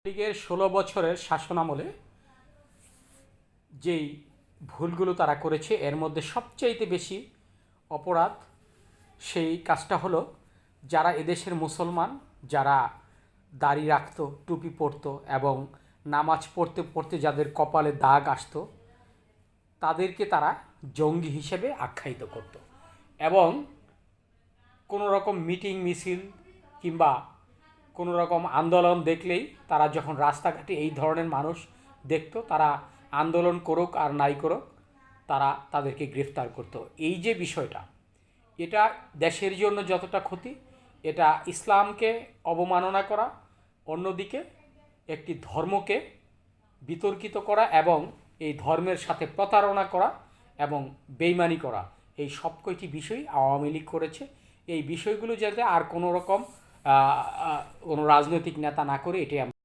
লীগের ১৬ বছরের শাসনামলে যেই ভুলগুলো তারা করেছে এর মধ্যে সবচাইতে বেশি অপরাধ সেই কাজটা হলো যারা এদেশের মুসলমান, যারা দাড়ি রাখতো, টুপি পরতো এবং নামাজ পড়তে পড়তে যাদের কপালে দাগ আসতো তাদেরকে তারা জঙ্গি হিসেবে আখ্যায়িত করত এবং কোনো রকম মিটিং মিছিল কিংবা কোনো রকম আন্দোলন দেখলেই তারা যখন রাস্তাঘাটে এই ধরনের মানুষ দেখতো তারা আন্দোলন করুক আর নাই করুক তারা তাদেরকে গ্রেফতার করতো। এই যে বিষয়টা, এটা দেশের জন্য যতটা ক্ষতি, এটা ইসলামকে অবমাননা করা, অন্যদিকে একটি ধর্মকে বিতর্কিত করা এবং এই ধর্মের সাথে প্রতারণা করা এবং বেইমানি করা, এই সব কয়টি বিষয় আওয়ামী লীগ করেছে। এই বিষয়গুলো যাতে আর কোনো রকম কোনো রাজনৈতিক নেতা না করে এটাই